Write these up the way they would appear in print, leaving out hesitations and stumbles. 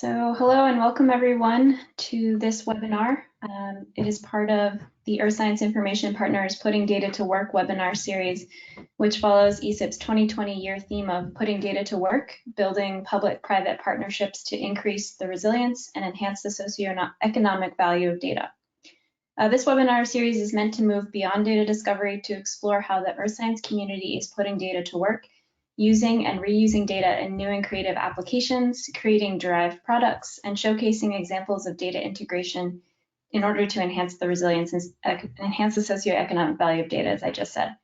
So hello and welcome everyone to this webinar. It is part of the Earth Science Information Partners Putting Data to Work webinar series, which follows ESIP's 2020 year theme of putting data to work, building public-private partnerships to increase the resilience and enhance the socioeconomic value of data. This webinar series is meant to move beyond data discovery to explore how the Earth Science community is putting data to work, using and reusing data in new and creative applications, creating derived products, and showcasing examples of data integration in order to enhance the resilience and enhance the socioeconomic value of data, as I just said.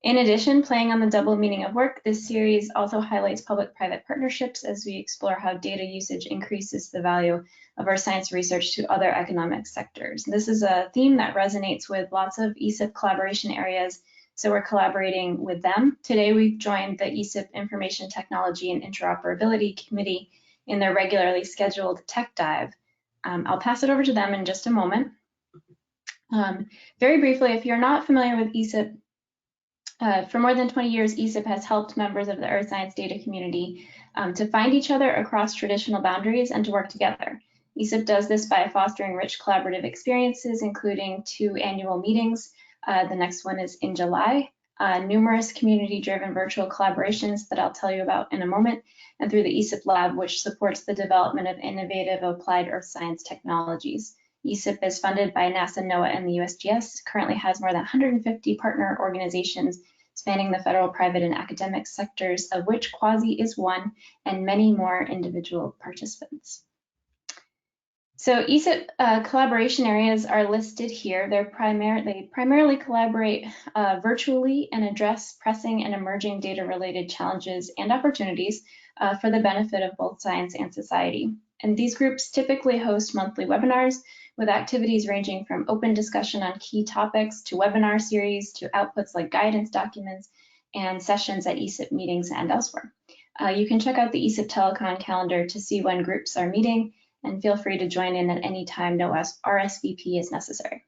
In addition, playing on the double meaning of work, this series also highlights public-private partnerships as we explore how data usage increases the value of our science research to other economic sectors. This is a theme that resonates with lots of ESIP collaboration areas, so we're collaborating with them. Today, we've joined the ESIP Information Technology and Interoperability Committee in their regularly scheduled tech dive. I'll pass it over to them in just a moment. Very briefly, if you're not familiar with ESIP, for more than 20 years, ESIP has helped members of the Earth Science data community to find each other across traditional boundaries and to work together. ESIP does this by fostering rich collaborative experiences, including 2 annual meetings. The next one is in July, numerous community-driven virtual collaborations that I'll tell you about in a moment, and through the ESIP Lab, which supports the development of innovative applied earth science technologies. ESIP is funded by NASA, NOAA, and the USGS, currently has more than 150 partner organizations spanning the federal, private, and academic sectors, of which CUAHSI is one, and many more individual participants. So ESIP collaboration areas are listed here. They primarily collaborate virtually and address pressing and emerging data-related challenges and opportunities for the benefit of both science and society. And these groups typically host monthly webinars with activities ranging from open discussion on key topics to webinar series to outputs like guidance documents and sessions at ESIP meetings and elsewhere. You can check out the ESIP Telecon calendar to see when groups are meeting, and feel free to join in at any time. No RSVP is necessary.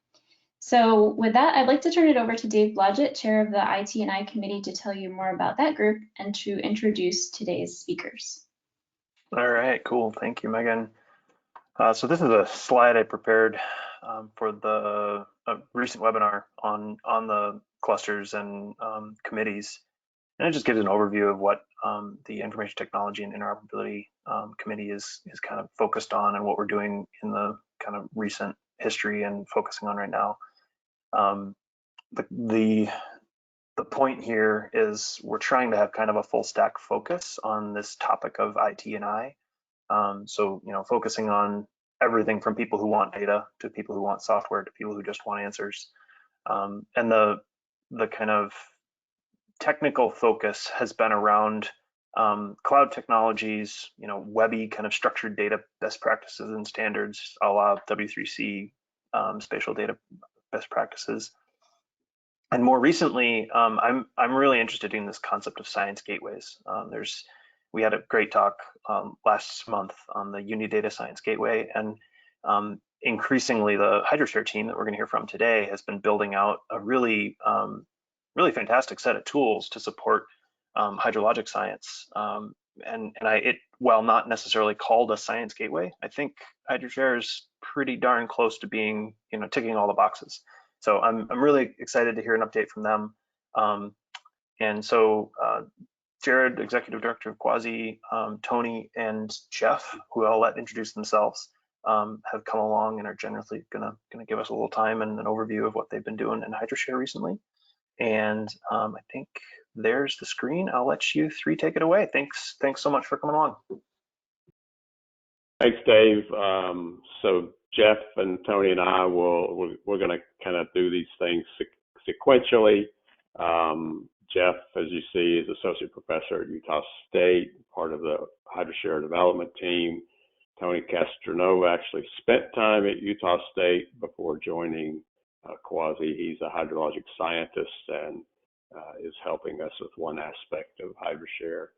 So with that, I'd like to turn it over to Dave Blodgett, chair of the IT&I committee, to tell you more about that group and to introduce today's speakers. All right, cool. Thank you, Megan. So this is a slide I prepared for the recent webinar on the clusters and committees. And it just gives an overview of what the Information Technology and Interoperability Committee is kind of focused on and what we're doing in the kind of recent history and focusing on right now. The point here is we're trying to have kind of a full stack focus on this topic of IT&I. So, you know, focusing on everything from people who want data to people who want software to people who just want answers. And the kind of technical focus has been around cloud technologies, you know, webby kind of structured data best practices and standards, a la W3C, spatial data best practices. And more recently, I'm really interested in this concept of science gateways. We had a great talk last month on the Unidata Science Gateway, and increasingly the HydroShare team that we're going to hear from today has been building out a really fantastic set of tools to support hydrologic science. While not necessarily called a science gateway, I think HydroShare is pretty darn close to being, you know, ticking all the boxes. So I'm really excited to hear an update from them. And so Jerad, Executive Director of CUAHSI, Tony, and Jeff, who I'll let introduce themselves, have come along and are generously gonna give us a little time and an overview of what they've been doing in HydroShare recently. And I think there's the screen. I'll let you 3 take it away. Thanks so much for coming along. Thanks, Dave. So Jeff and Tony and I we're going to kind of do these things sequentially. Jeff, as you see, is associate professor at Utah State, part of the HydroShare development team. Tony Castronova actually spent time at Utah State before joining CUAHSI. He's a hydrologic scientist and is helping us with one aspect of HydroShare.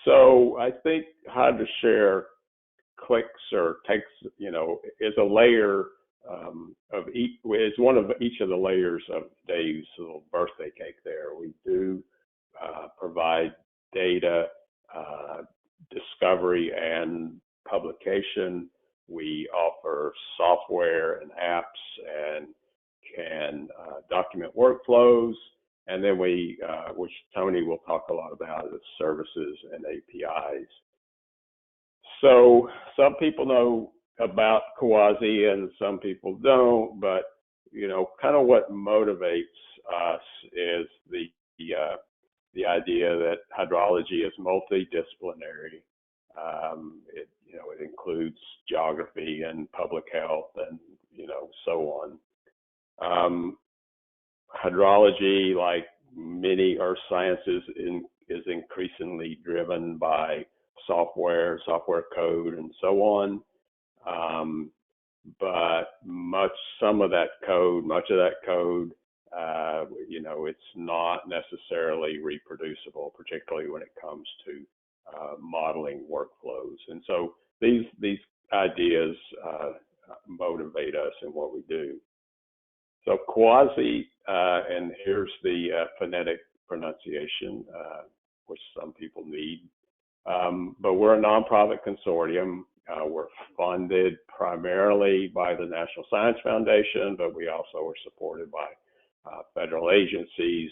So I think HydroShare clicks or takes, you know, is a layer of each, is one of each of the layers of Dave's little birthday cake there. We do provide data, discovery, and publication. We offer software and apps and can document workflows. And then we, which Tony will talk a lot about, is services and APIs. So some people know about CUAHSI and some people don't, but you know, kind of what motivates us is the idea that hydrology is multidisciplinary. It includes geography and public health and so on. Hydrology, like many earth sciences, is increasingly driven by software code, and so on. But much of that code, it's not necessarily reproducible, particularly when it comes to modeling workflows. And so these ideas motivate us in what we do. So CUAHSI, and here's the phonetic pronunciation, which some people need. But we're a nonprofit consortium. We're funded primarily by the National Science Foundation, but we also are supported by federal agencies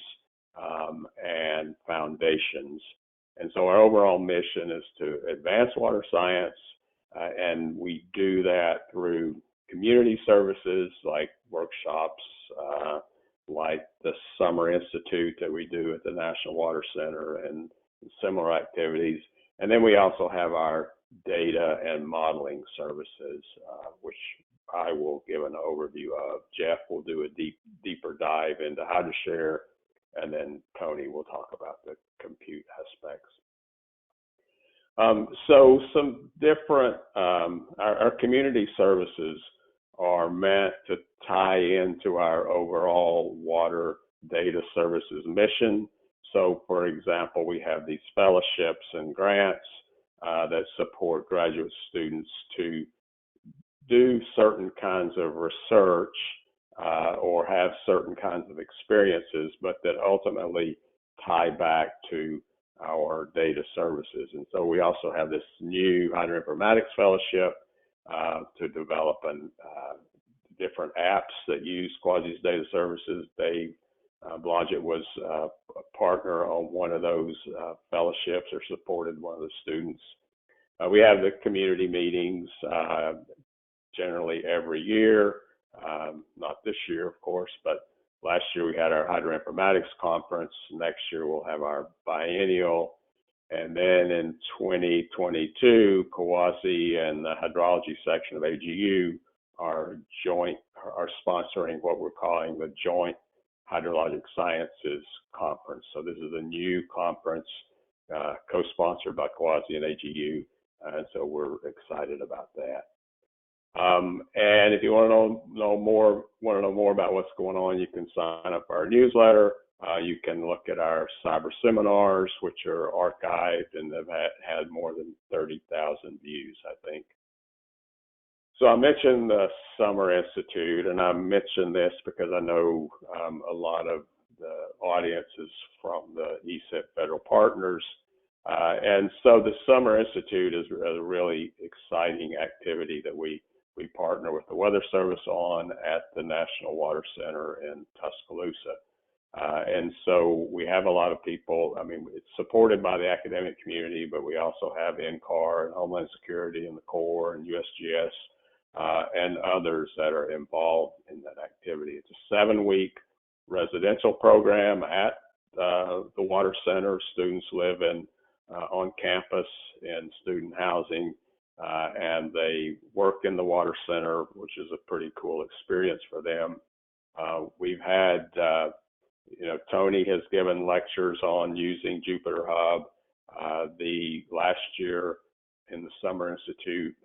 and foundations. And so our overall mission is to advance water science, and we do that through community services like workshops, like the Summer Institute that we do at the National Water Center, and similar activities. And then we also have our data and modeling services, which I will give an overview of. Jeff will do a deeper dive into HydroShare, and then Tony will talk about the compute aspects. So some different, our community services are meant to tie into our overall water data services mission. So for example, we have these fellowships and grants that support graduate students to do certain kinds of research or have certain kinds of experiences, but that ultimately tie back to our data services. And so we also have this new Hydroinformatics Fellowship to develop different apps that use CUAHSI's data services. Dave Blodgett was a partner on one of those fellowships, or supported one of the students. We have the community meetings generally every year, not this year, of course, but last year we had our Hydroinformatics Conference. Next year we'll have our biennial. And then in 2022, CUAHSI and the hydrology section of AGU are sponsoring what we're calling the Joint Hydrologic Sciences Conference. So this is a new conference co-sponsored by CUAHSI and AGU, and so we're excited about that. And if you want to know more about what's going on, you can sign up for our newsletter. You can look at our cyber seminars, which are archived and have had more than 30,000 views, I think. So I mentioned the Summer Institute, and I mentioned this because I know a lot of the audience is from the ESIP federal partners. And so the Summer Institute is a really exciting activity that we partner with the Weather Service on at the National Water Center in Tuscaloosa. And so we have a lot of people. I mean, it's supported by the academic community, but we also have NCAR and Homeland Security and the Corps and USGS and others that are involved in that activity. It's a 7-week residential program at the Water Center. Students live on campus in student housing, and they work in the Water Center, which is a pretty cool experience for them. We've had Tony has given lectures on using Jupyter Hub. The last year in the Summer Institute,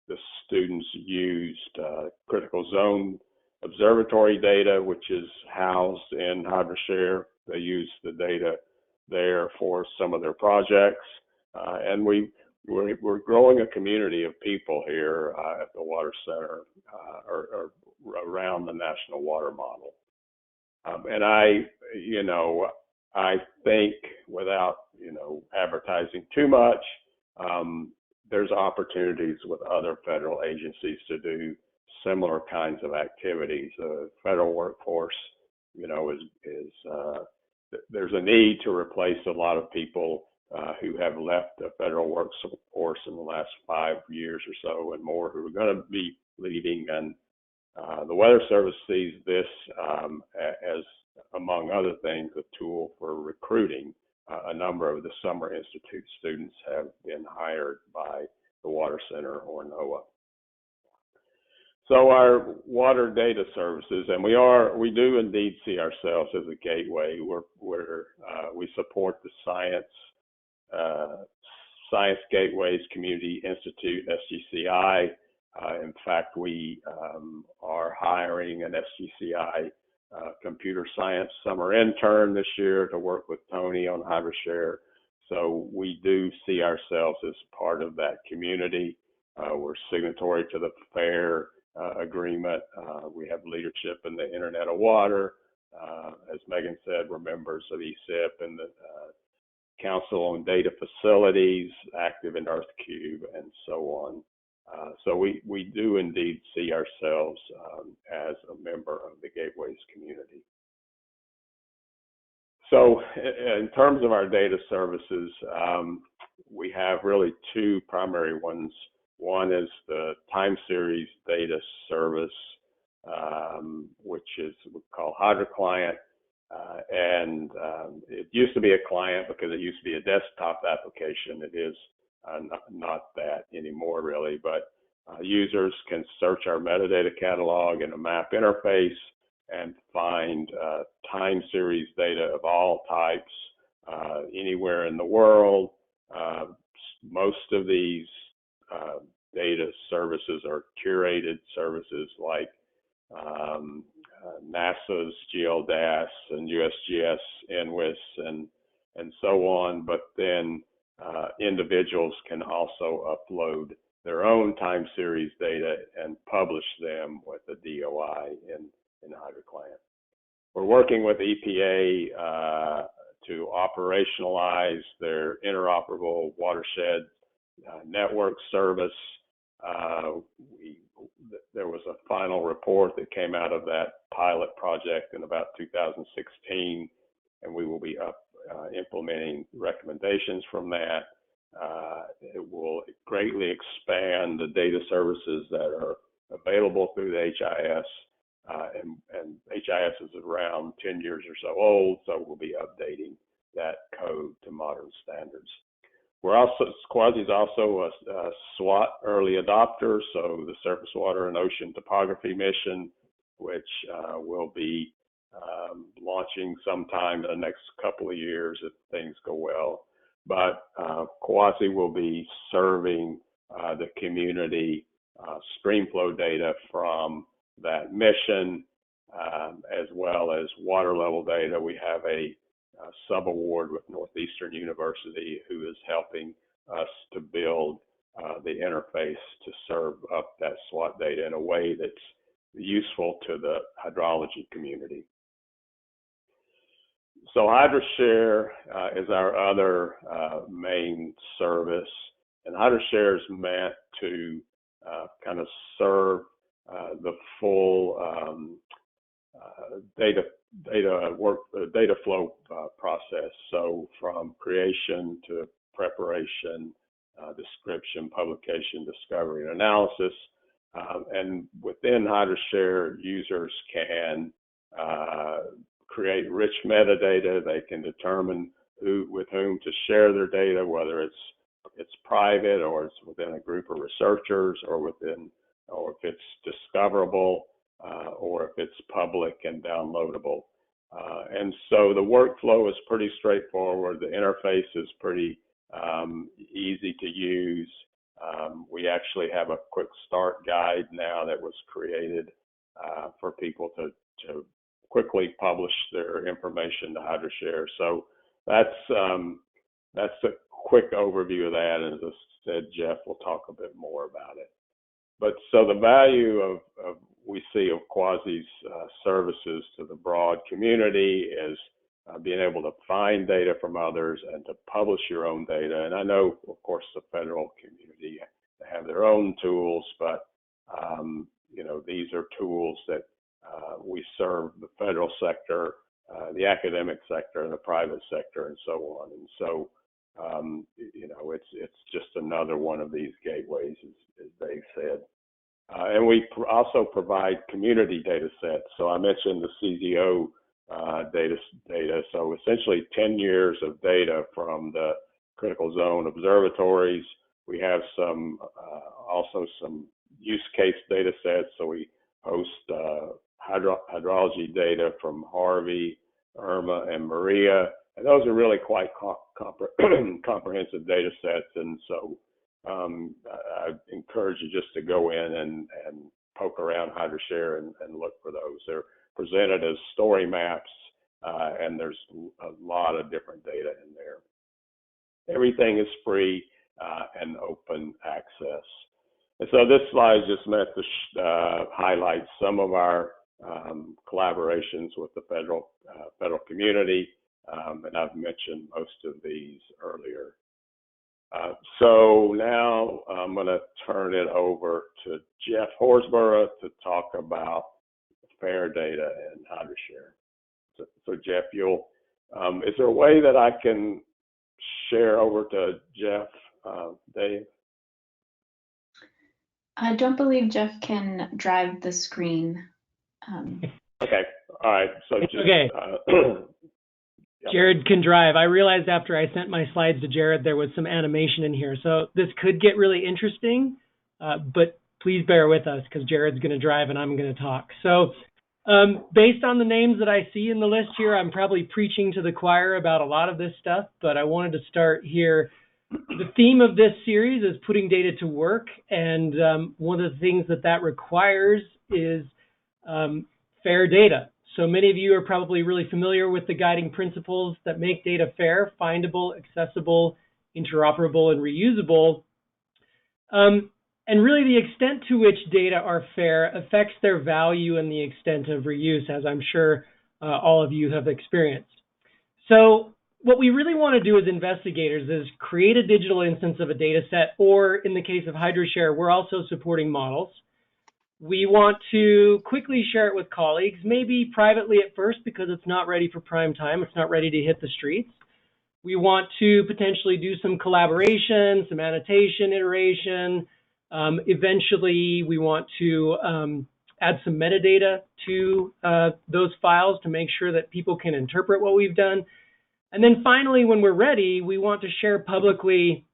the students used critical zone observatory data, which is housed in HydroShare. They used the data there for some of their projects. And we're growing a community of people here at the Water Center or around the National Water Model. And I think, without advertising too much, there's opportunities with other federal agencies to do similar kinds of activities. The federal workforce, you know, there's a need to replace a lot of people who have left the federal workforce in the last 5 years or so and more, who are going to be leaving. And the Weather Service sees this as, among other things, a tool for recruiting. A number of the Summer Institute students have been hired by the Water Center or NOAA. So our water data services, and we do indeed see ourselves as a gateway. We support the Science Gateways Community Institute, SGCI. In fact, we are hiring an SGCI computer science summer intern this year to work with Tony on HydroShare. So we do see ourselves as part of that community. We're signatory to the FAIR agreement. We have leadership in the Internet of Water. As Megan said, we're members of ESIP and the Council on Data Facilities, active in EarthCube, and so on. So we do indeed see ourselves as a member of the Gateways community. So in terms of our data services, we have really two primary ones. One is the time series data service, which is what we call HydroClient. And it used to be a client because it used to be a desktop application. It is not that anymore, really, but users can search our metadata catalog in a map interface and find time series data of all types anywhere in the world. Most of these data services are curated services like NASA's GLDAS and USGS NWIS and so on, but then individuals can also upload their own time series data and publish them with the DOI in HydroClient. We're working with EPA to operationalize their interoperable watershed network service. There was a final report that came out of that pilot project in about 2016, and we will be implementing recommendations from that. It will greatly expand the data services that are available through the HIS, and HIS is around 10 years or so old, so we'll be updating that code to modern standards. CUAHSI is also a SWOT early adopter, so the Surface Water and Ocean Topography Mission, which will be launching sometime in the next couple of years if things go well. But CUAHSI will be serving the community streamflow data from that mission, as well as water level data. We have a sub-award with Northeastern University who is helping us to build the interface to serve up that SWOT data in a way that's useful to the hydrology community. So HydroShare is our other main service, and HydroShare is meant to kind of serve the full data flow process. So from creation to preparation, description, publication, discovery, and analysis. And within HydroShare, users can create rich metadata. They can determine with whom to share their data, whether it's private or it's within a group of researchers, or if it's discoverable, or if it's public and downloadable. And so the workflow is pretty straightforward. The interface is pretty easy to use. We actually have a QuickStart guide now that was created for people to quickly publish their information to HydroShare. So that's a quick overview of that. And as I said, Jeff will talk a bit more about it. But so the value of we see of CUAHSI's services to the broad community is being able to find data from others and to publish your own data. And I know, of course, the federal community their own tools, but these are tools that we serve the federal sector, the academic sector, and the private sector, and so on. And so, it's just another one of these gateways, as Dave said. And we also provide community data sets. So I mentioned the CZO data. So essentially 10 years of data from the critical zone observatories. We have also some use case data sets. So we host hydrology data from Harvey, Irma, and Maria. And those are really quite comprehensive data sets. And so I encourage you just to go in and poke around HydroShare and look for those. They're presented as story maps, and there's a lot of different data in there. Everything is free and open access. And so this slide just meant to highlight some of our collaborations with the federal community, and I've mentioned most of these earlier. So now I'm going to turn it over to Jeff Horsburgh to talk about FAIR data and HydroShare. So Jeff, is there a way that I can share over to Jeff, Dave? I don't believe Jeff can drive the screen. Okay, all right. So just, okay. Jerad can drive. I realized after I sent my slides to Jerad, there was some animation in here. So this could get really interesting, but please bear with us because Jared's going to drive and I'm going to talk. So based on the names that I see in the list here, I'm probably preaching to the choir about a lot of this stuff, but I wanted to start here. The theme of this series is putting data to work. And one of the things that requires is fair data. So many of you are probably really familiar with the guiding principles that make data fair, findable, accessible, interoperable, and reusable. And really the extent to which data are fair affects their value and the extent of reuse, as I'm sure all of you have experienced. So what we really want to do as investigators is create a digital instance of a data set, or in the case of HydroShare, we're also supporting models. We want to quickly share it with colleagues, maybe privately at first because it's not ready for prime time. It's not ready to hit the streets. We want to potentially do some collaboration, some annotation, iteration. Eventually, we want to add some metadata to those files to make sure that people can interpret what we've done. And then finally, when we're ready, we want to share publicly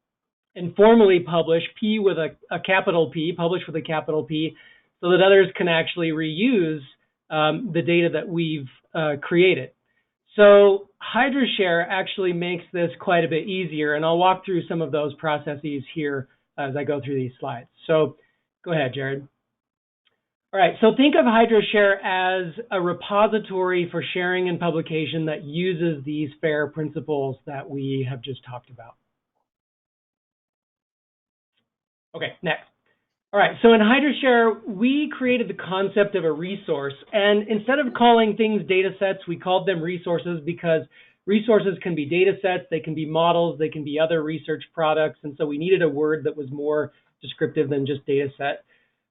and formally publish, P with a capital P, publish with a capital P, so that others can actually reuse the data that we've created. So HydroShare actually makes this quite a bit easier, and I'll walk through some of those processes here as I go through these slides. So go ahead, Jerad. All right, so think of HydroShare as a repository for sharing and publication that uses these FAIR principles that we have just talked about. Okay, next. All right, so in HydroShare, we created the concept of a resource. And instead of calling things data sets, we called them resources because resources can be data sets, they can be models, they can be other research products. And so we needed a word that was more descriptive than just data set.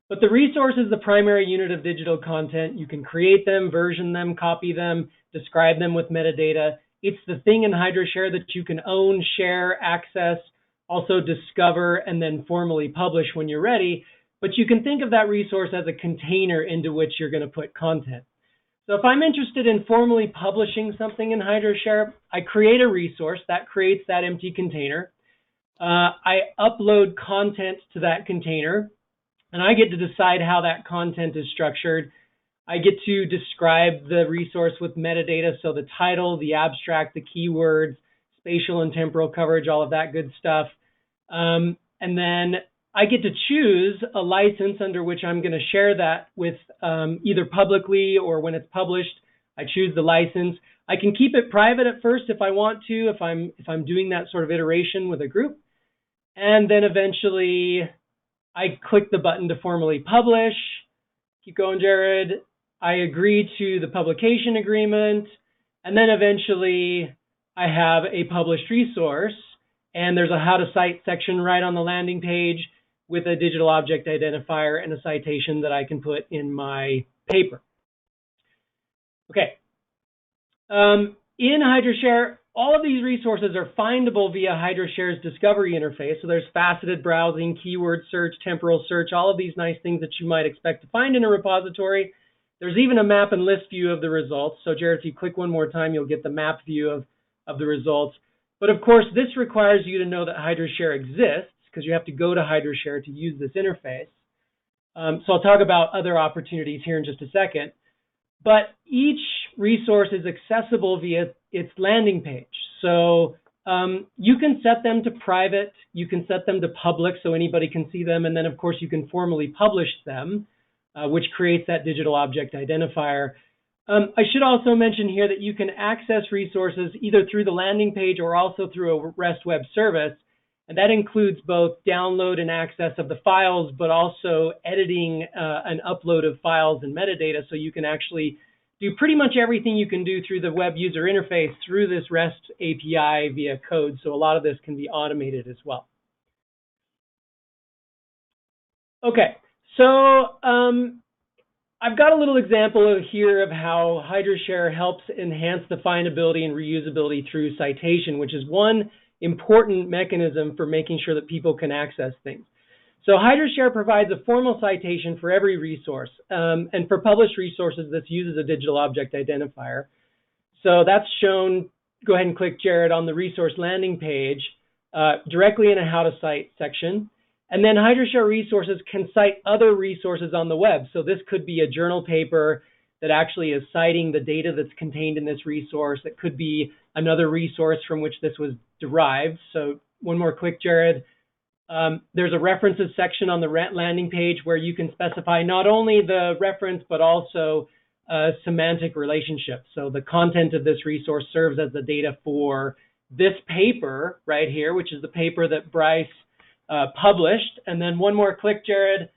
But the resource is the primary unit of digital content. You can create them, version them, copy them, describe them with metadata. It's the thing in HydroShare that you can own, share, access, also discover, and then formally publish when you're ready. But you can think of that resource as a container into which you're going to put content. So if I'm interested in formally publishing something in HydroShare, I create a resource that creates that empty container. I upload content to that container, and I get to decide how that content is structured. I get to describe the resource with metadata, so the title, the abstract, the keywords, spatial and temporal coverage, all of that good stuff. And then I get to choose a license under which I'm going to share that with either publicly or when it's published. I choose the license. I can keep it private at first if I want to, if I'm doing that sort of iteration with a group. And then eventually I click the button to formally publish. Keep going, Jerad. I agree to the publication agreement. And then eventually I have a published resource. And there's a how to cite section right on the landing page. with a digital object identifier and a citation that I can put in my paper. Okay. In HydroShare, all of these resources are findable via HydroShare's discovery interface. So there's faceted browsing, keyword search, temporal search, all of these nice things that you might expect to find in a repository. There's even a map and list view of the results. So Jerad, if you click one more time, you'll get the map view of the results. But of course, this requires you to know that HydroShare exists, because you have to go to HydroShare to use this interface. So I'll talk about other opportunities here in just a second. But each resource is accessible via its landing page. So you can set them to private, you can set them to public so anybody can see them, and then of course you can formally publish them, which creates that digital object identifier. I should also mention here that you can access resources either through the landing page or also through a REST web service. And that includes both download and access of the files, but also editing and upload of files and metadata. So you can actually do pretty much everything you can do through the web user interface through this REST API via code. So a lot of this can be automated as well. Okay, so I've got a little example here of how HydroShare helps enhance the findability and reusability through citation, which is one important mechanism for making sure that people can access things. So HydroShare provides a formal citation for every resource. And for published resources, this uses a digital object identifier. So that's shown, go ahead and click, Jerad, on the resource landing page, directly in a How to Cite section. And then HydroShare resources can cite other resources on the web. So this could be a journal paper that actually is citing the data that's contained in this resource. It could be another resource from which this was derived. So one more click, Jerad. There's a references section on the landing page where you can specify not only the reference, but also a semantic relationship. So the content of this resource serves as the data for this paper right here, which is the paper that Bryce published. And then one more click, Jerad.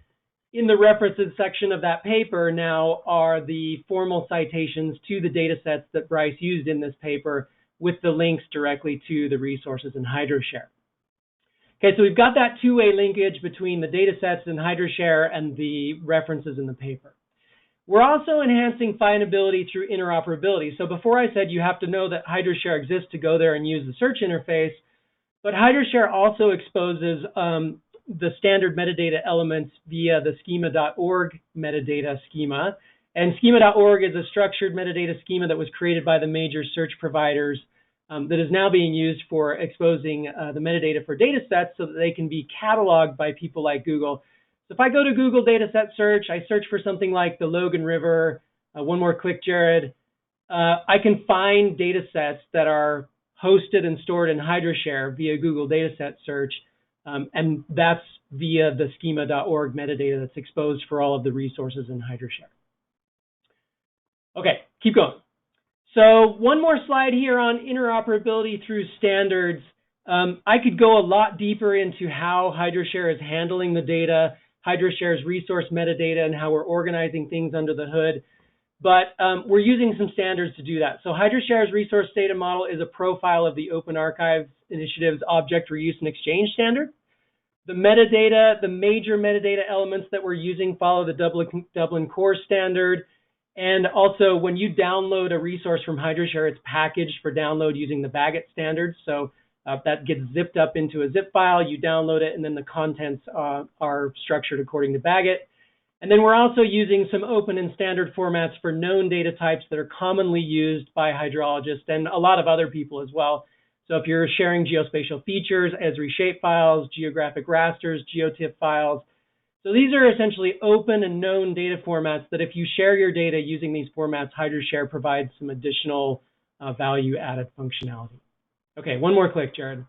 In the references section of that paper now are the formal citations to the data sets that Bryce used in this paper with the links directly to the resources in HydroShare. Okay, so we've got that two-way linkage between the data sets in HydroShare and the references in the paper. We're also enhancing findability through interoperability. So before I said you have to know that HydroShare exists to go there and use the search interface, but HydroShare also exposes the standard metadata elements via the schema.org metadata schema. And schema.org is a structured metadata schema that was created by the major search providers that is now being used for exposing the metadata for data sets so that they can be cataloged by people like Google. So if I go to Google Dataset Search, I search for something like the Logan River, one more click, Jerad, I can find data sets that are hosted and stored in HydroShare via Google Dataset Search. And that's via the schema.org metadata that's exposed for all of the resources in HydroShare. Okay, keep going. So one more slide here on interoperability through standards. I could go a lot deeper into how HydroShare is handling the data, HydroShare's resource metadata, and how we're organizing things under the hood. But we're using some standards to do that. So HydroShare's resource data model is a profile of the Open Archives Initiative's Object Reuse and Exchange Standard. The metadata, the major metadata elements that we're using follow the Dublin Core Standard. And also, when you download a resource from HydroShare, it's packaged for download using the Bagot standard. So that gets zipped up into a zip file, you download it, and then the contents are structured according to Bagot. And then we're also using some open and standard formats for known data types that are commonly used by hydrologists and a lot of other people as well. So if you're sharing geospatial features, Esri shapefiles, geographic rasters, geotip files. So these are essentially open and known data formats that if you share your data using these formats, HydroShare provides some additional value-added functionality. Okay, one more click, Jerad.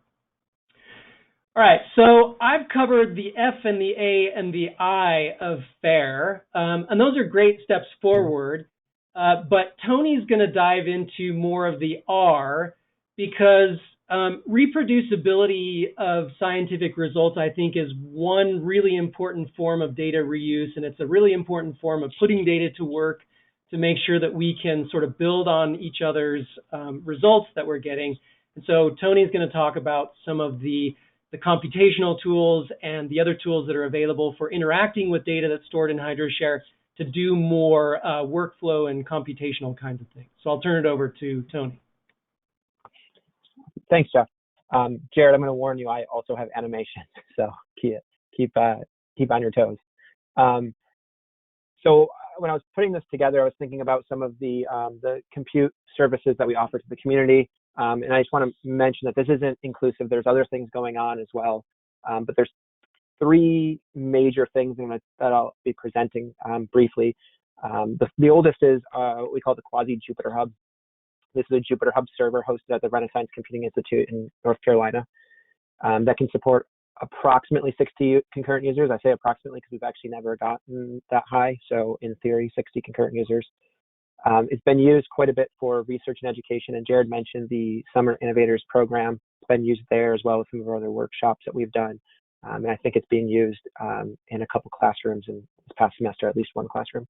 All right, so I've covered the F and the A and the I of FAIR, and those are great steps forward, but Tony's going to dive into more of the R because reproducibility of scientific results, I think, is one really important form of data reuse, and it's a really important form of putting data to work to make sure that we can sort of build on each other's results that we're getting. And so Tony's going to talk about some of the the computational tools, and the other tools that are available for interacting with data that's stored in HydroShare to do more workflow and computational kinds of things. So I'll turn it over to Tony. Thanks, Jeff. Jerad, I'm going to warn you, I also have animation, so keep on your toes. So when I was putting this together, I was thinking about some of the compute services that we offer to the community. And I just want to mention that this isn't inclusive. There's other things going on as well. But there's three major things that I'll be presenting briefly. The oldest is what we call the CUAHSI Jupyter Hub. This is a Jupyter Hub server hosted at the Renaissance Computing Institute in North Carolina that can support approximately 60 concurrent users. I say approximately because we've actually never gotten that high. So in theory, 60 concurrent users. It's been used quite a bit for research and education, and Jerad mentioned the Summer Innovators Program. It's been used there as well as some of our other workshops that we've done. And I think it's being used in a couple classrooms in this past semester, at least one classroom.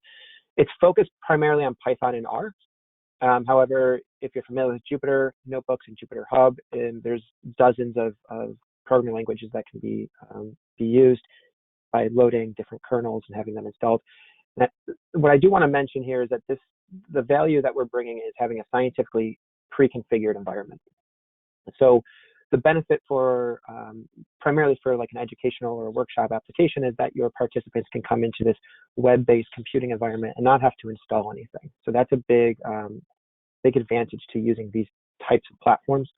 It's focused primarily on Python and R. However, if you're familiar with Jupyter Notebooks and Jupyter Hub, and there's dozens of programming languages that can be used by loading different kernels and having them installed. What I do want to mention here is that the value that we're bringing is having a scientifically pre-configured environment. So the benefit for primarily for like an educational or a workshop application is that your participants can come into this web-based computing environment and not have to install anything. So that's a big advantage to using these types of platforms.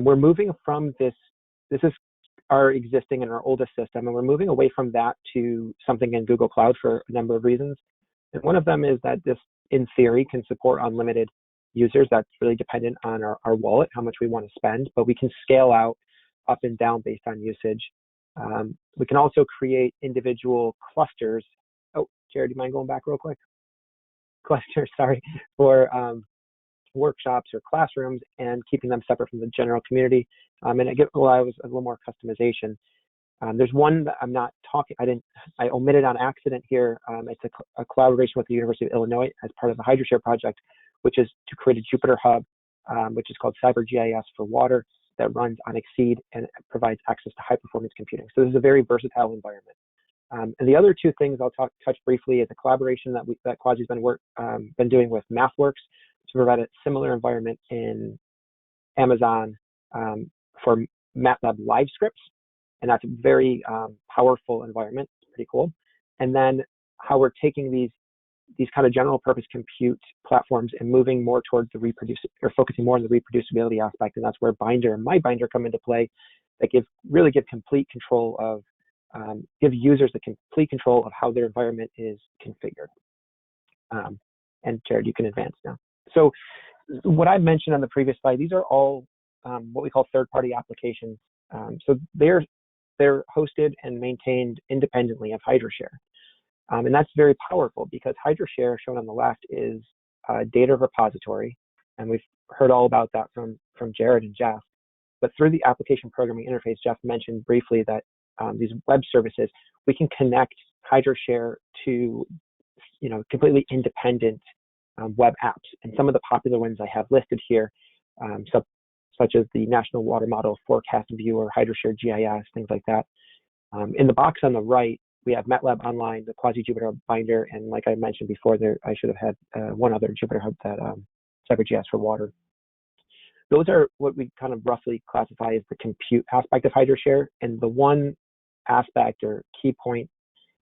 We're moving from this is our existing and our oldest system, and we're moving away from that to something in Google Cloud for a number of reasons. And one of them is that this, in theory, can support unlimited users. That's really dependent on our wallet, how much we want to spend, but we can scale out up and down based on usage. We can also create individual clusters. Oh, Jerad, do you mind going back real quick? Clusters, sorry, for workshops or classrooms and keeping them separate from the general community. And it allows a little more customization. There's one that I'm not talking, I omitted on accident here. It's a collaboration with the University of Illinois as part of the HydroShare project, which is to create a Jupyter Hub, which is called CyberGIS for Water, that runs on Exceed and provides access to high performance computing. So this is a very versatile environment. And the other two things I'll touch briefly is a collaboration that CUAHSI's been doing with MathWorks to provide a similar environment in Amazon for MATLAB live scripts. And that's a very powerful environment. It's pretty cool. And then how we're taking these kind of general purpose compute platforms and moving more towards the focusing more on the reproducibility aspect. And that's where Binder and MyBinder come into play, that really give complete control of, give users the complete control of how their environment is configured. And Jerad, you can advance now. So what I mentioned on the previous slide, these are all what we call third-party applications. So they're hosted and maintained independently of HydroShare. And that's very powerful because HydroShare, shown on the left, is a data repository. And we've heard all about that from Jerad and Jeff. But through the application programming interface, Jeff mentioned briefly that these web services, we can connect HydroShare to completely independent web apps. And some of the popular ones I have listed here, such as the National Water Model Forecast Viewer, HydroShare GIS, things like that. In the box on the right, we have MATLAB Online, the CUAHSI Jupyter Binder, and like I mentioned before, I should have had one other Jupyter Hub, that CyberGIS for Water. Those are what we kind of roughly classify as the compute aspect of HydroShare. And the one aspect or key point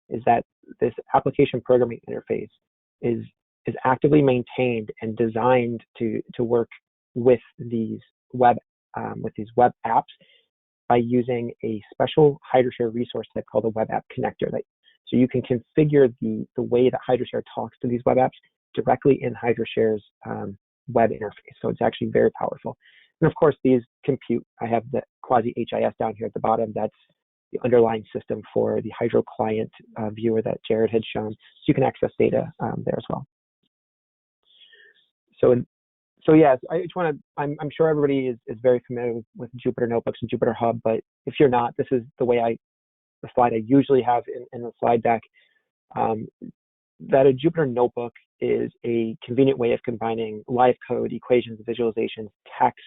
is that this application programming interface is actively maintained and designed to work with these web apps by using a special HydroShare resource type called a web app connector. So you can configure the way that HydroShare talks to these web apps directly in HydroShare's web interface. So it's actually very powerful. And of course, these compute, I have the CUAHSI HIS down here at the bottom. That's the underlying system for the Hydro client viewer that Jerad had shown. So you can access data there as well. So yes, I just want to, I'm sure everybody is very familiar with Jupyter Notebooks and Jupyter Hub, but if you're not, this is the slide I usually have in the slide deck, that a Jupyter Notebook is a convenient way of combining live code, equations, visualizations, text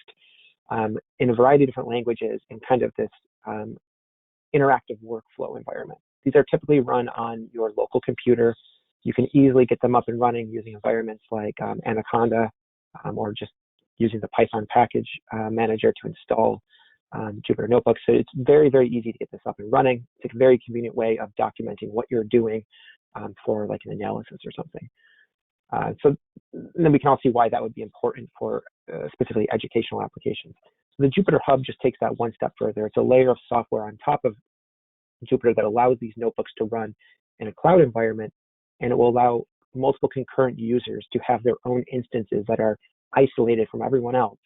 in a variety of different languages in kind of this interactive workflow environment. These are typically run on your local computer. You can easily get them up and running using environments like Anaconda, or just using the Python package manager to install Jupyter Notebooks. So it's very, very easy to get this up and running. It's a very convenient way of documenting what you're doing for like an analysis or something. So then we can all see why that would be important for specifically educational applications. So the Jupyter Hub just takes that one step further. It's a layer of software on top of Jupyter that allows these notebooks to run in a cloud environment, and it will allow multiple concurrent users to have their own instances that are isolated from everyone else.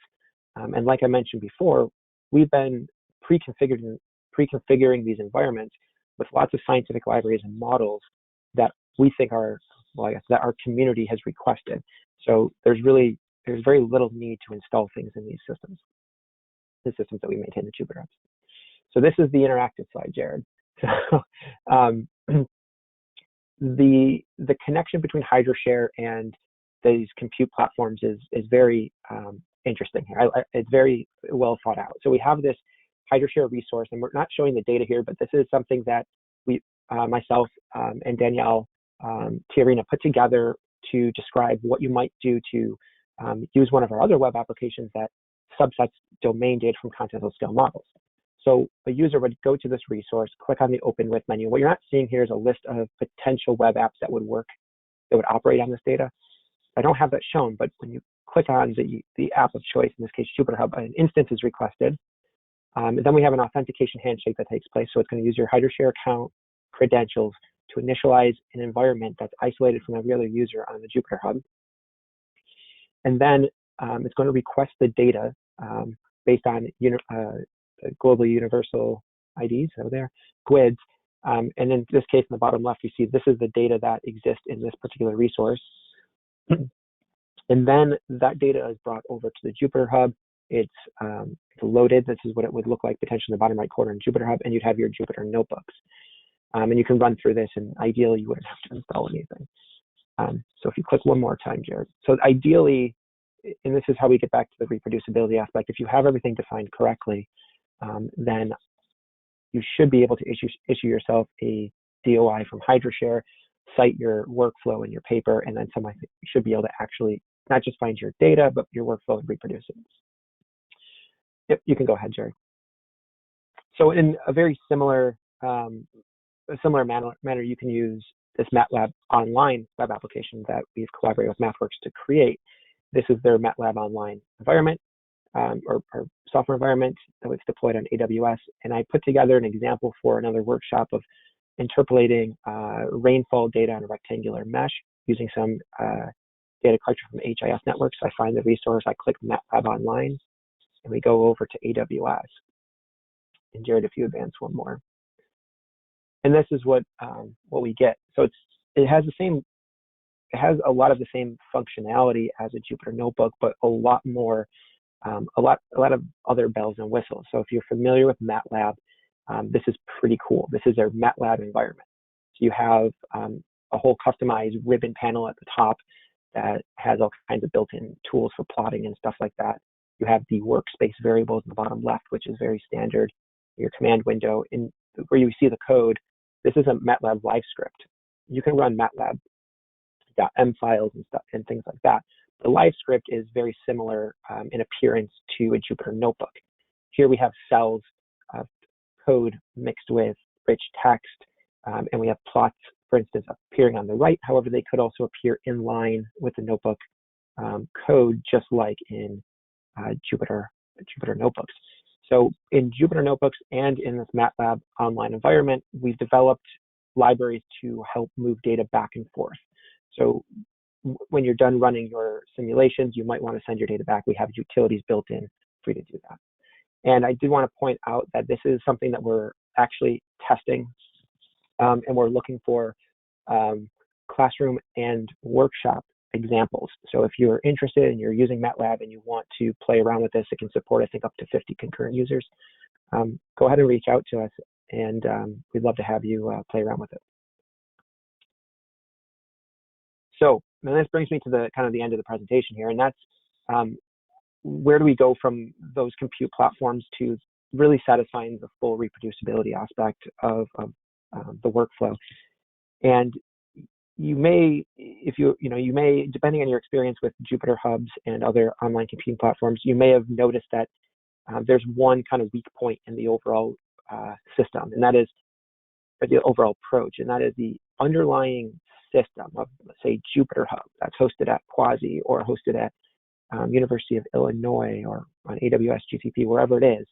And like I mentioned before, we've been pre-configuring these environments with lots of scientific libraries and models that we think are, well, I guess that our community has requested. So there's very little need to install things in these systems, the systems that we maintain the Jupyter Hubs. So this is the interactive slide, Jerad. So the connection between HydroShare and these compute platforms is very interesting here. It's very well thought out. So we have this HydroShare resource, and we're not showing the data here, but this is something that we, myself and Danielle Tiarina put together to describe what you might do to use one of our other web applications that subsets domain data from continental scale models. So a user would go to this resource, click on the Open With menu. What you're not seeing here is a list of potential web apps that would work, that would operate on this data. I don't have that shown, but when you click on the app of choice, in this case Jupyter Hub, an instance is requested. And then we have an authentication handshake that takes place. So it's going to use your HydroShare account credentials to initialize an environment that's isolated from every other user on the Jupyter Hub. And then it's going to request the data based on globally universal IDs over there, GUIDs. And in this case, in the bottom left, you see this is the data that exists in this particular resource. And then that data is brought over to the Jupyter Hub. It's loaded. This is what it would look like potentially in the bottom right corner in Jupyter Hub, and you'd have your Jupyter notebooks. And you can run through this, and ideally you wouldn't have to install anything. So if you click one more time, Jerad. So ideally, and this is how we get back to the reproducibility aspect, if you have everything defined correctly, then you should be able to issue yourself a DOI from HydroShare, cite your workflow in your paper, and then you should be able to actually not just find your data, but your workflow and reproduce it. Yep, you can go ahead, Jerry. So in a very similar manner, you can use this MATLAB Online web application that we've collaborated with MathWorks to create. This is their MATLAB Online environment, or software environment that was deployed on AWS. And I put together an example for another workshop of interpolating rainfall data on a rectangular mesh using some data collected from HIS networks. I find the resource, I click MATLAB Online, and we go over to AWS. And Jerad, if you advance one more. And this is what we get. So it has a lot of the same functionality as a Jupyter Notebook, but a lot more, a lot of other bells and whistles. So if you're familiar with MATLAB, this is pretty cool. This is their MATLAB environment. So you have a whole customized ribbon panel at the top that has all kinds of built-in tools for plotting and stuff like that. You have the workspace variables in the bottom left, which is very standard. Your command window, in where you see the code, this is a MATLAB live script. You can run MATLAB.m files and stuff and things like that. The live script is very similar in appearance to a Jupyter Notebook. Here we have cells of code mixed with rich text, and we have plots, for instance, appearing on the right. However, they could also appear in line with the notebook code, just like in Jupyter Notebooks. So in Jupyter Notebooks and in this MATLAB Online environment, we've developed libraries to help move data back and forth. So when you're done running your simulations, you might want to send your data back. We have utilities built in for you to do that. And I did want to point out that this is something that we're actually testing, and we're looking for classroom and workshop examples. So if you're interested and you're using MATLAB and you want to play around with this, it can support, I think, up to 50 concurrent users. Go ahead and reach out to us, and we'd love to have you play around with it. So then this brings me to the kind of the end of the presentation here, and that's where do we go from those compute platforms to really satisfying the full reproducibility aspect of the workflow. And you may, you may, depending on your experience with Jupyter Hubs and other online computing platforms, you may have noticed that there's one kind of weak point in the overall system, and that is the overall approach, and that is the underlying system of, let's say, Jupyter Hub that's hosted at CUAHSI or hosted at University of Illinois or on AWS, GCP, wherever it is,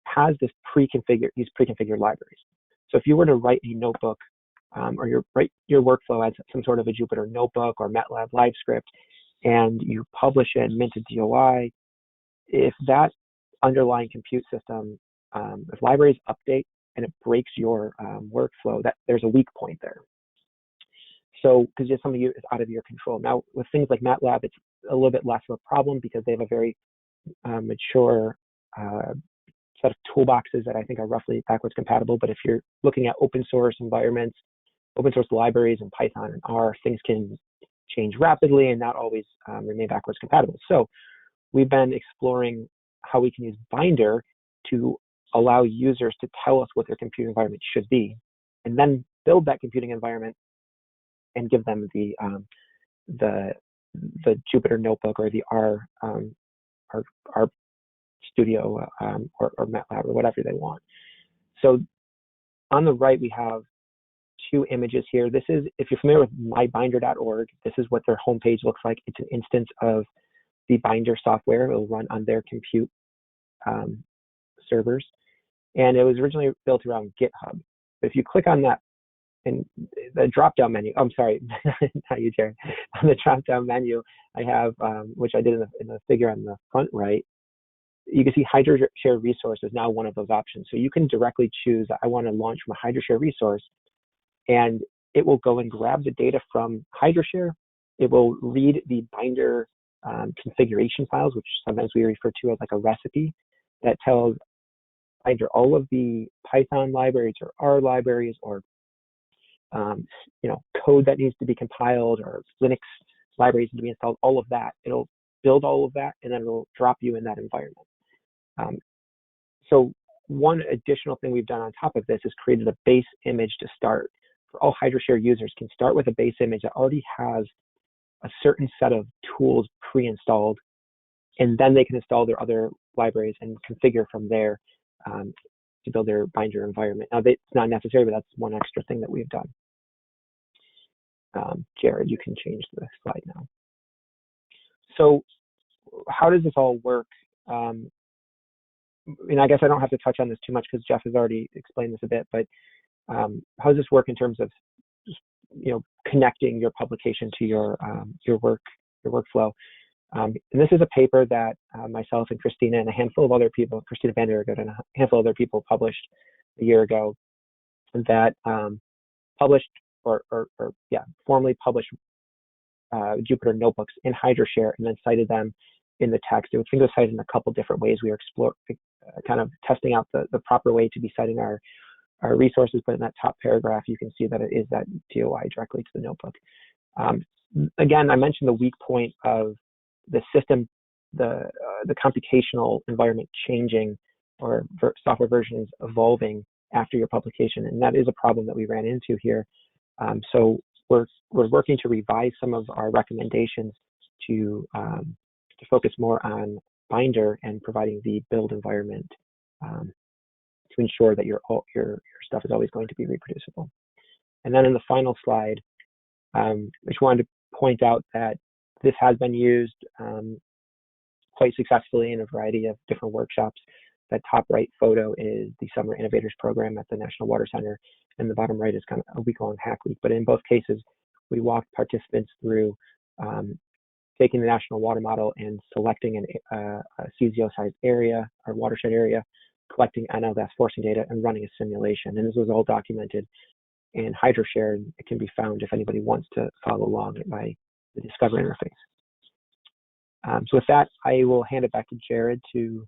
has these pre-configured libraries. So if you were to write a notebook or write your workflow as some sort of a Jupyter notebook or MATLAB live script, and you publish it in Minted DOI, if that underlying compute system, if libraries update and it breaks your workflow, that there's a weak point there. So, because some of you is out of your control. Now, with things like MATLAB, it's a little bit less of a problem because they have a very mature set of toolboxes that I think are roughly backwards compatible. But if you're looking at open source environments, open source libraries in Python and R, things can change rapidly and not always remain backwards compatible. So we've been exploring how we can use Binder to allow users to tell us what their computing environment should be, and then build that computing environment and give them the Jupyter notebook or the R Studio or MATLAB or whatever they want. So on the right, we have two images here. This is, if you're familiar with mybinder.org, this is what their homepage looks like. It's an instance of the Binder software. It will run on their compute servers. And it was originally built around GitHub. But if you click on that, in the drop-down menu, I'm sorry, not you, Jerad. On the drop-down menu, I have, which I did in the figure on the front right, you can see HydroShare Resource is now one of those options. So you can directly choose, I want to launch from a HydroShare resource, and it will go and grab the data from HydroShare. It will read the Binder configuration files, which sometimes we refer to as like a recipe, that tells Binder all of the Python libraries or R libraries or code that needs to be compiled or Linux libraries need to be installed, all of that. It'll build all of that, and then it'll drop you in that environment. So one additional thing we've done on top of this is created a base image to start. For all HydroShare users can start with a base image that already has a certain set of tools pre-installed, and then they can install their other libraries and configure from there to build their Binder environment. Now, it's not necessary, but that's one extra thing that we've done. Jerad, you can change the slide now. So how does this all work? And I guess I don't have to touch on this too much because Jeff has already explained this a bit, but how does this work in terms of connecting your publication to your workflow? And this is a paper that myself and Christina and a handful of other people, Christina Vandergood and a handful of other people published a year ago that formally published Jupyter notebooks in HydroShare and then cited them in the text. It was cited in a couple different ways. We were kind of testing out the proper way to be citing our resources, but in that top paragraph, you can see that it is that DOI directly to the notebook. Again, I mentioned the weak point of the system, the computational environment changing or software versions evolving after your publication, and that is a problem that we ran into here. So we're working to revise some of our recommendations to focus more on Binder and providing the build environment to ensure that your stuff is always going to be reproducible. And then in the final slide, I just wanted to point out that this has been used quite successfully in a variety of different workshops. That top right photo is the Summer Innovators Program at the National Water Center, and the bottom right is kind of a week-long hack week. But in both cases, we walked participants through taking the National Water Model and selecting a CZO-sized area, or watershed area, collecting NLS forcing data, and running a simulation. And this was all documented in HydroShare, and it can be found if anybody wants to follow along by the Discover interface. So with that, I will hand it back to Jerad to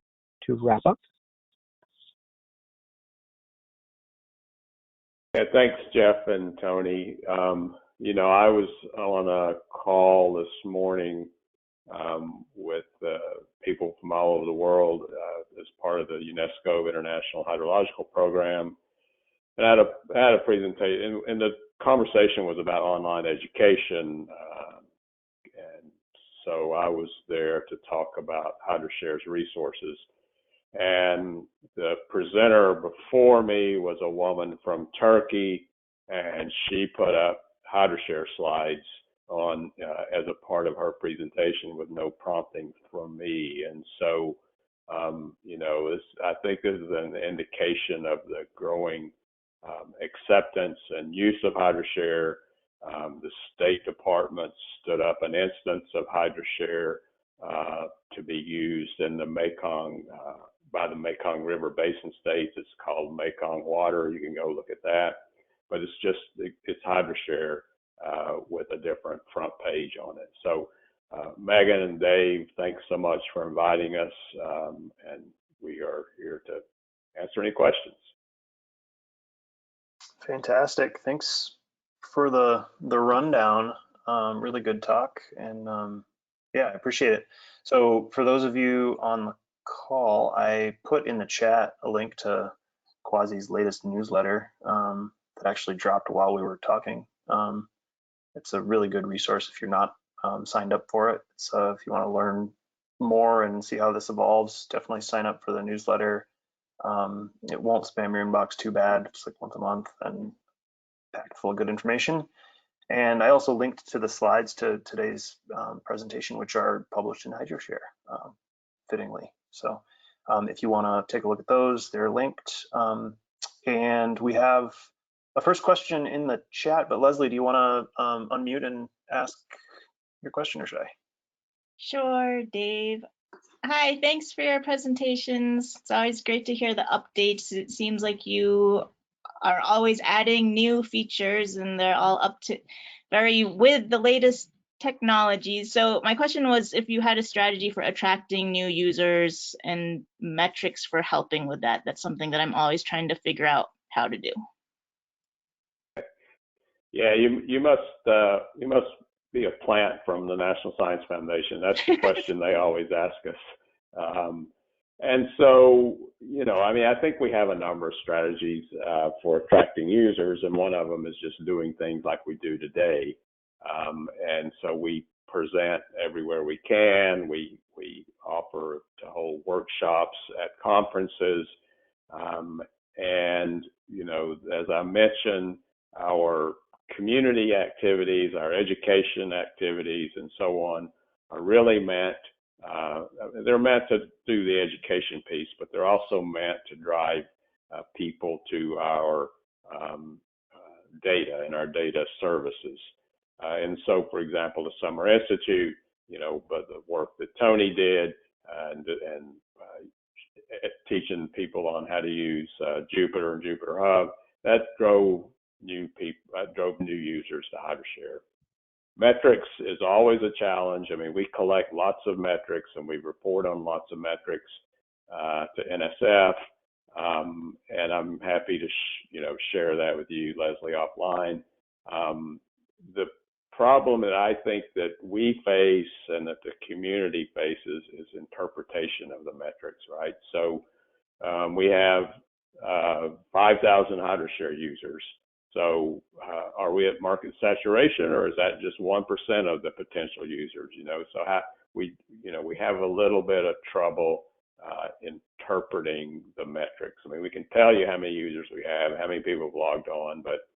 wrap up. Yeah, thanks, Jeff and Tony. I was on a call this morning with people from all over the world as part of the UNESCO International Hydrological Program. And I had a presentation, and the conversation was about online education. And so I was there to talk about HydroShare's resources. And the presenter before me was a woman from Turkey, and she put up HydroShare slides on as a part of her presentation with no prompting from me. And so, you know, I think this is an indication of the growing acceptance and use of HydroShare. The State Department stood up an instance of HydroShare to be used in the Mekong, by the Mekong River Basin states. It's called Mekong Water. You can go look at that. But it's HydroShare with a different front page on it. So Megan and Dave, thanks so much for inviting us. And we are here to answer any questions. Fantastic. Thanks for the rundown. Really good talk, and yeah, I appreciate it. So for those of you on the call, I put in the chat a link to CUAHSI's latest newsletter that actually dropped while we were talking. It's a really good resource if you're not signed up for it. So if you want to learn more and see how this evolves, definitely sign up for the newsletter. It won't spam your inbox too bad. It's like once a month and packed full of good information. And I also linked to the slides to today's presentation, which are published in HydroShare, fittingly. So if you want to take a look at those, they're linked. And we have a first question in the chat, but Leslie, do you want to unmute and ask your question, or should I? Sure, Dave. Hi, thanks for your presentations. It's always great to hear the updates. It seems like you are always adding new features and they're all up to with the latest technology. So my question was if you had a strategy for attracting new users and metrics for helping with that. That's something that I'm always trying to figure out how to do. Yeah, you must be a plant from the National Science Foundation. That's the question they always ask us. And so, you know, I mean, I think we have a number of strategies for attracting users, and one of them is just doing things like we do today. And so we present everywhere we can. We offer to hold workshops at conferences. And, you know, as I mentioned, our community activities, our education activities, and so on are really meant, they're meant to do the education piece, but they're also meant to drive people to our data and our data services. And so, for example, the Summer Institute, you know, but the work that Tony did and teaching people on how to use Jupyter and Jupyter Hub, that drove new users to HydroShare. Metrics is always a challenge. I mean, we collect lots of metrics and we report on lots of metrics to NSF, and I'm happy to share that with you, Leslie, offline. The problem that I think that we face and that the community faces is interpretation of the metrics, right? So we have 5,000 HydroShare users. So are we at market saturation, or is that just 1% of the potential users? You know, so we have a little bit of trouble interpreting the metrics. I mean, we can tell you how many users we have, how many people have logged on, but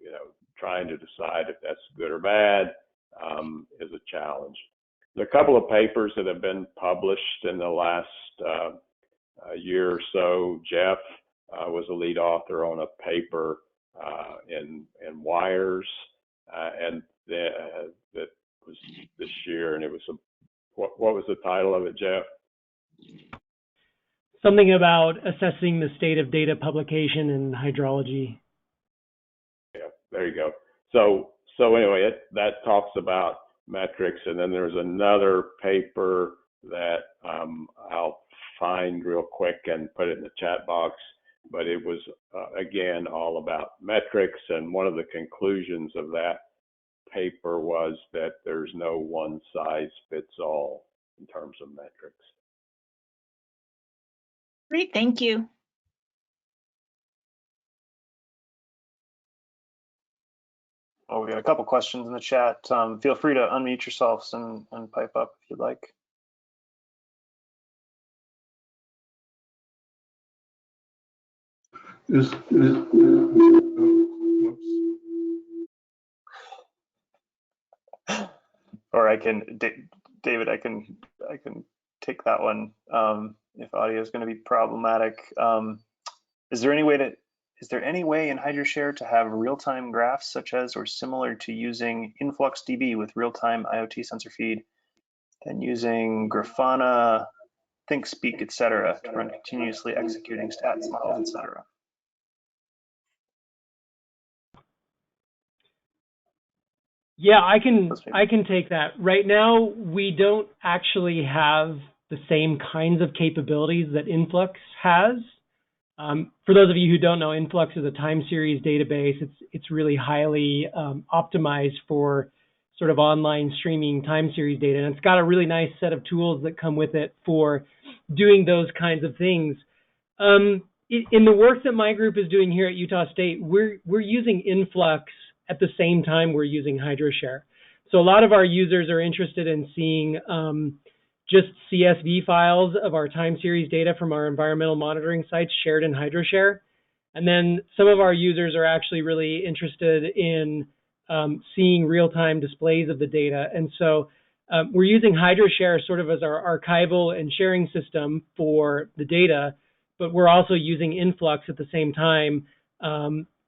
you know, trying to decide if that's good or bad is a challenge. There are a couple of papers that have been published in the last year or so. Jeff was a lead author on a paper in Wires, and that was this year, and it was what was the title of it, Jeff? Something about assessing the state of data publication in hydrology. Yeah, there you go. So anyway, that talks about metrics, and then there's another paper that I'll find real quick and put it in the chat box. But it was, again, all about metrics. And one of the conclusions of that paper was that there's no one size fits all in terms of metrics. Great, thank you. Oh, we got a couple questions in the chat. Feel free to unmute yourselves and pipe up if you'd like. Or I can, David, I can take that one if audio is going to be problematic. Is there any way in HydroShare to have real-time graphs such as or similar to using InfluxDB with real-time IoT sensor feed and using Grafana, ThinkSpeak, etc. to run continuously executing stats models, etc.? Yeah, I can take that. Right now, we don't actually have the same kinds of capabilities that Influx has. For those of you who don't know, Influx is a time series database. It's really highly optimized for sort of online streaming time series data, and it's got a really nice set of tools that come with it for doing those kinds of things. In the work that my group is doing here at Utah State, we're using Influx at the same time we're using HydroShare. So a lot of our users are interested in seeing just CSV files of our time series data from our environmental monitoring sites shared in HydroShare. And then some of our users are actually really interested in seeing real-time displays of the data. And so we're using HydroShare sort of as our archival and sharing system for the data, but we're also using Influx at the same time,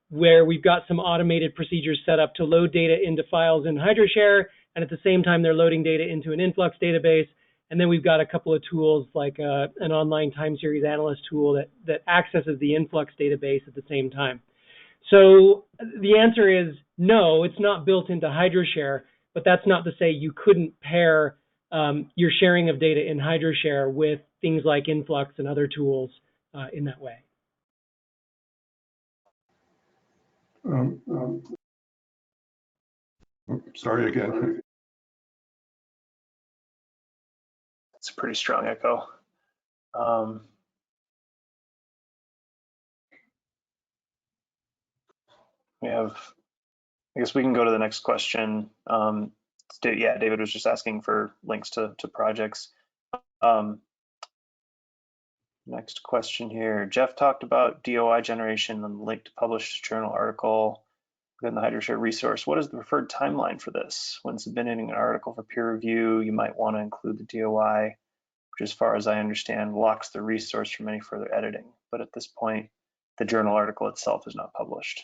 where we've got some automated procedures set up to load data into files in HydroShare, and at the same time they're loading data into an Influx database. And then we've got a couple of tools like an online time series analyst tool that accesses the Influx database at the same time. So the answer is no, it's not built into HydroShare, but that's not to say you couldn't pair your sharing of data in HydroShare with things like Influx and other tools in that way. Sorry again. It's a pretty strong echo. I guess we can go to the next question. Yeah, David was just asking for links to projects. Next question here. Jeff talked about DOI generation and linked published journal article within the HydroShare resource. What is the preferred timeline for this? When submitting an article for peer review, you might want to include the DOI, which as far as I understand, locks the resource from any further editing. But at this point, the journal article itself is not published.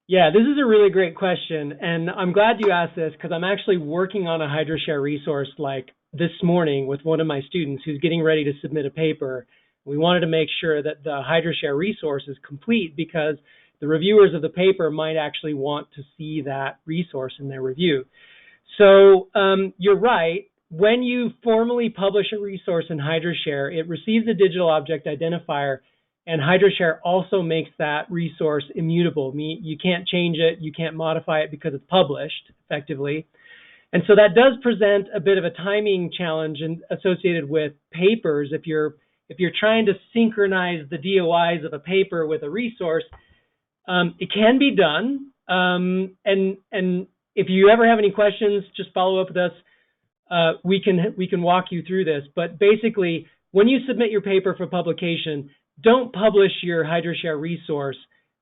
Yeah, this is a really great question. And I'm glad you asked this because I'm actually working on a HydroShare resource like this morning with one of my students who's getting ready to submit a paper. We wanted to make sure that the HydroShare resource is complete because the reviewers of the paper might actually want to see that resource in their review. So you're right. When you formally publish a resource in HydroShare, it receives a digital object identifier, and HydroShare also makes that resource immutable. You can't change it, you can't modify it because it's published effectively. And so that does present a bit of a timing challenge associated with papers. If you're trying to synchronize the DOIs of a paper with a resource, it can be done. And if you ever have any questions, just follow up with us. We can walk you through this. But basically, when you submit your paper for publication, don't publish your HydroShare resource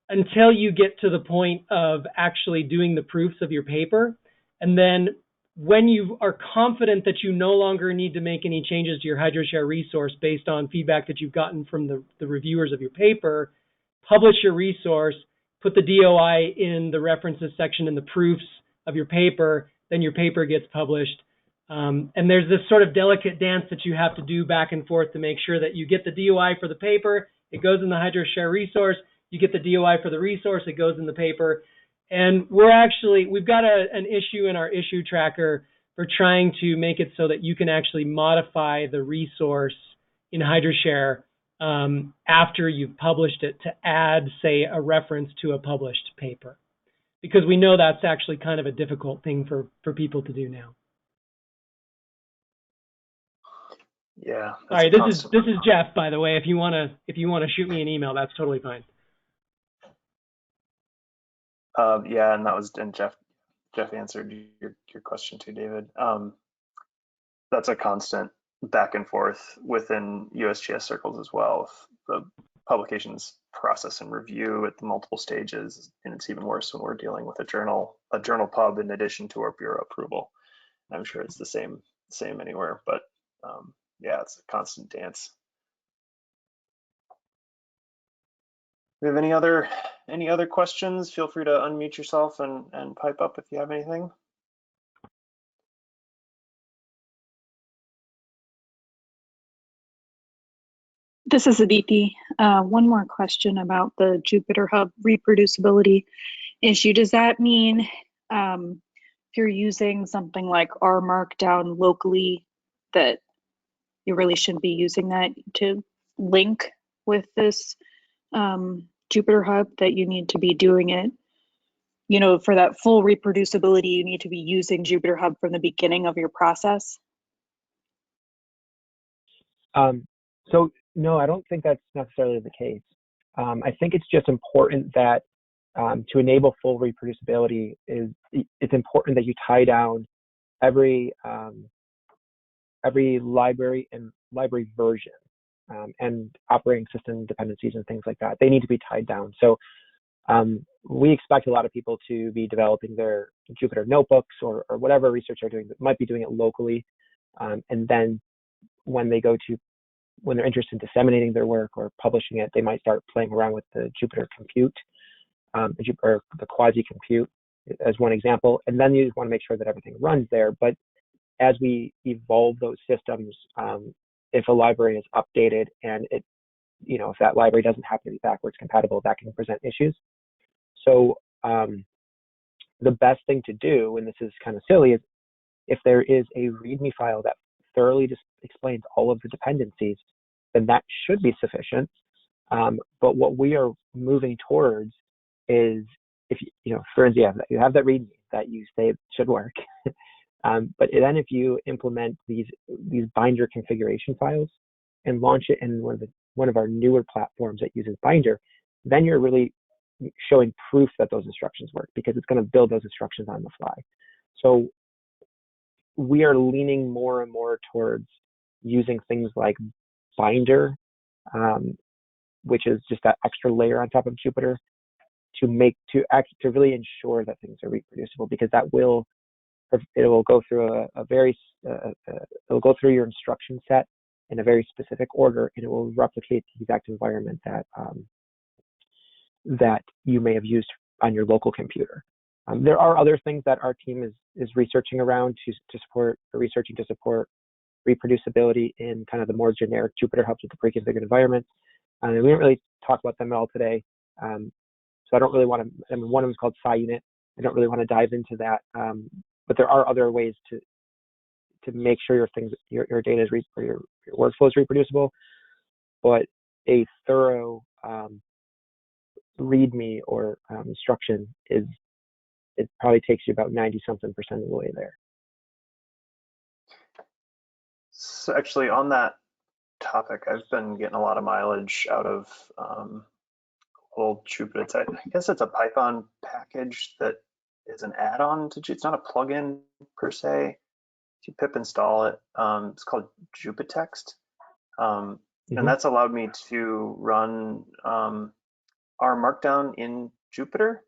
until you get to the point of actually doing the proofs of your paper. And then when you are confident that you no longer need to make any changes to your HydroShare resource based on feedback that you've gotten from the reviewers of your paper, publish your resource, put the DOI in the references section in the proofs of your paper, then your paper gets published. And there's this sort of delicate dance that you have to do back and forth to make sure that you get the DOI for the paper, it goes in the HydroShare resource, you get the DOI for the resource, it goes in the paper. And we've got an issue in our issue tracker for trying to make it so that you can actually modify the resource in HydroShare after you've published it to add, say, a reference to a published paper. because we know that's actually kind of a difficult thing for people to do now. Yeah. All right, this is Jeff, by the way. If you wanna shoot me an email, that's totally fine. Yeah, and Jeff answered your question too, David. That's a constant back and forth within USGS circles as well. The publications process and review at the multiple stages, and it's even worse when we're dealing with a journal pub in addition to our bureau approval. I'm sure it's the same anywhere, but yeah, it's a constant dance. Do we have any other questions? Feel free to unmute yourself and pipe up if you have anything. This is Aditi. One more question about the Jupyter Hub reproducibility issue. Does that mean if you're using something like R Markdown locally, that you really shouldn't be using that to link with this Jupyter Hub, that you need to be doing it, you know, for that full reproducibility, you need to be using Jupyter Hub from the beginning of your process? So no, I don't think that's necessarily the case. I think it's just important that to enable full reproducibility, it's important that you tie down every library and library version and operating system dependencies and things like that. They need to be tied down. So we expect a lot of people to be developing their Jupyter notebooks or whatever research they're doing, that might be doing it locally, and then when they're interested in disseminating their work or publishing it, they might start playing around with the Jupyter compute, or the CUAHSI compute as one example. And then you just want to make sure that everything runs there. But as we evolve those systems, if a library is updated and if that library doesn't happen to be backwards compatible, that can present issues. So the best thing to do, and this is kind of silly, is if there is a README file that thoroughly just explains all of the dependencies, then that should be sufficient. But what we are moving towards is, if for instance, you have that README that you say should work, but then if you implement these binder configuration files and launch it in one of our newer platforms that uses binder, then you're really showing proof that those instructions work, because it's going to build those instructions on the fly. So we are leaning more and more towards using things like binder, which is just that extra layer on top of Jupyter, to really ensure that things are reproducible, because it will go through it'll go through your instruction set in a very specific order, and it will replicate the exact environment that you may have used on your local computer. There are other things that our team is researching around to support reproducibility in kind of the more generic Jupyter Hubs with the pre-configured environments. And we didn't really talk about them at all today. So I don't really want to, one of them is called SciUnit. I don't really want to dive into that. But there are other ways to make sure your data or your workflow is reproducible. But a thorough README or instruction it probably takes you about 90-something% of the way there. So actually, on that topic, I've been getting a lot of mileage out of old Jupyter. I guess it's a Python package that is an add-on to Jupyter. It's not a plugin per se. If you pip install it, it's called JupyText, and that's allowed me to run R Markdown in Jupyter,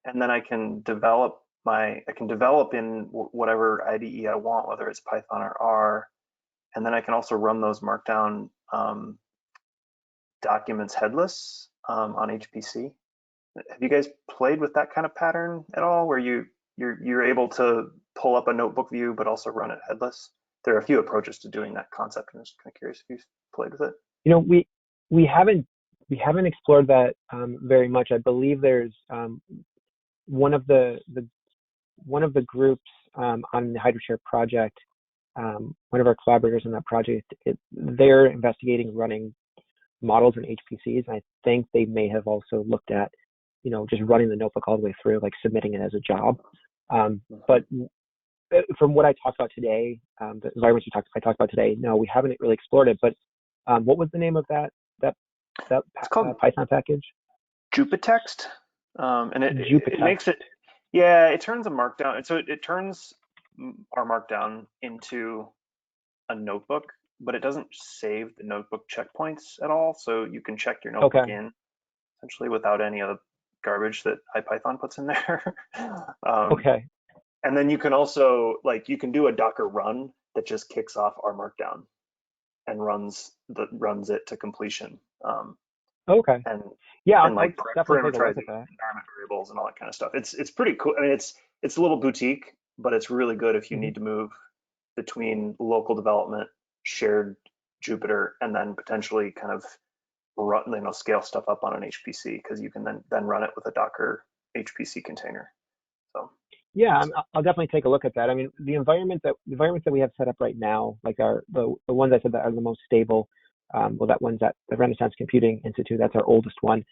and then I can develop in whatever IDE I want, whether it's Python or R, and then I can also run those Markdown documents headless on HPC. Have you guys played with that kind of pattern at all, where you're able to pull up a notebook view but also run it headless? There are a few approaches to doing that concept. I'm just kind of curious if you've played with it. We haven't explored that very much. I believe there's one of the groups on the HydroShare project, one of our collaborators in that project, they're investigating running models in HPCs. And I think they may have also looked at just running the notebook all the way through, like submitting it as a job. But from what I talked about today, the environments I talked about today, no, we haven't really explored it. But what was the name of that it's called Python package? Jupitext, and it makes it, yeah, it turns a markdown, and so it turns our markdown into a notebook, but it doesn't save the notebook checkpoints at all. So you can check your notebook in essentially without any of the garbage that IPython puts in there. And then you can also, like, you can do a Docker run that just kicks off our markdown and runs it to completion. And yeah, and like parameterize the environment variables and all that kind of stuff. It's pretty cool. I mean, it's a little boutique, but it's really good if you need to move between local development, shared Jupyter, and then potentially kind of run, scale stuff up on an HPC, because you can then run it with a Docker HPC container. So yeah, I'll definitely take a look at that. I mean, the environments that we have set up right now, like the ones I said that are the most stable, that one's at the Renaissance Computing Institute. That's our oldest one.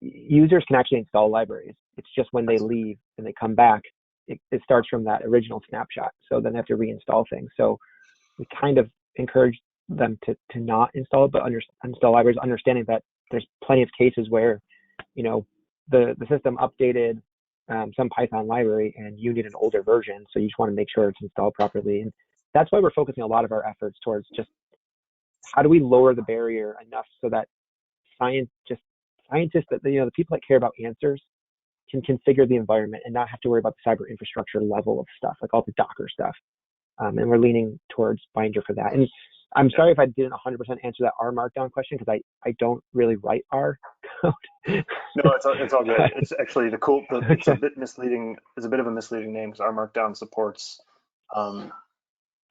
Users can actually install libraries. It's just when they leave and they come back, it starts from that original snapshot. So then they have to reinstall things. So we kind of encourage them to not install it, but install libraries, understanding that there's plenty of cases where, the system updated some Python library and you need an older version. So you just want to make sure it's installed properly. And that's why we're focusing a lot of our efforts towards just how do we lower the barrier enough so that scientists, that the people that care about answers can configure the environment and not have to worry about the cyber infrastructure level of stuff, like all the Docker stuff. And we're leaning towards Binder for that. And I'm sorry if I didn't 100% answer that R Markdown question, because I don't really write R code. No, it's all good. It's actually it's a bit misleading. It's a bit of a misleading name, because R Markdown supports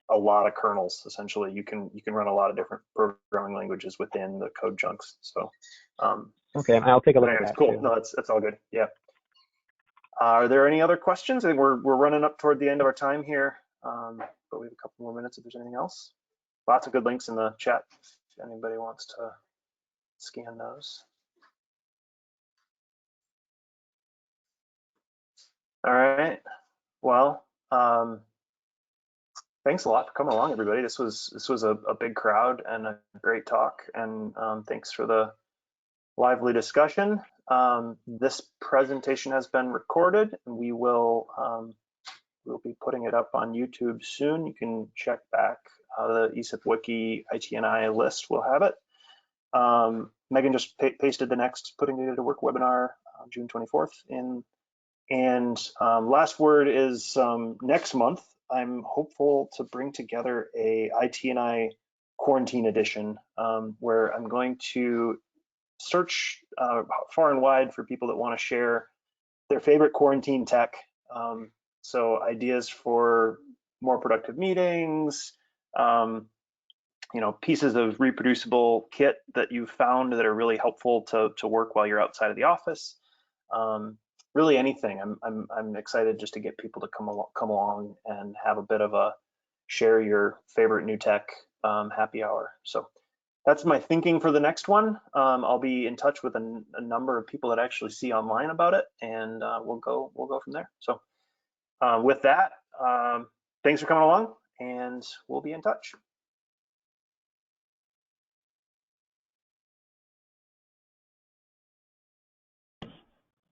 a lot of kernels. Essentially, you can run a lot of different programming languages within the code chunks. So okay, I'll take a look at that. Cool. Too. No, that's all good. Yeah. Are there any other questions? I think we're running up toward the end of our time here, but we have a couple more minutes if there's anything else. Lots of good links in the chat if anybody wants to scan those. All right. Well, thanks a lot for coming along, everybody. This was a big crowd and a great talk, and thanks for the lively discussion. This presentation has been recorded, and we'll be putting it up on YouTube soon. You can check back the ESIP Wiki IT&I list. We'll have it. Megan just pasted the next Putting Data to Work webinar on June 24th in. And last word is next month, I'm hopeful to bring together a IT&I quarantine edition, where I'm going to search far and wide for people that want to share their favorite quarantine tech. So ideas for more productive meetings, pieces of reproducible kit that you've found that are really helpful to work while you're outside of the office. Really anything. I'm excited just to get people to come along and have a bit of a share your favorite new tech happy hour. So that's my thinking for the next one. I'll be in touch with a number of people that I actually see online about it, and we'll go from there. So with that, thanks for coming along, and we'll be in touch.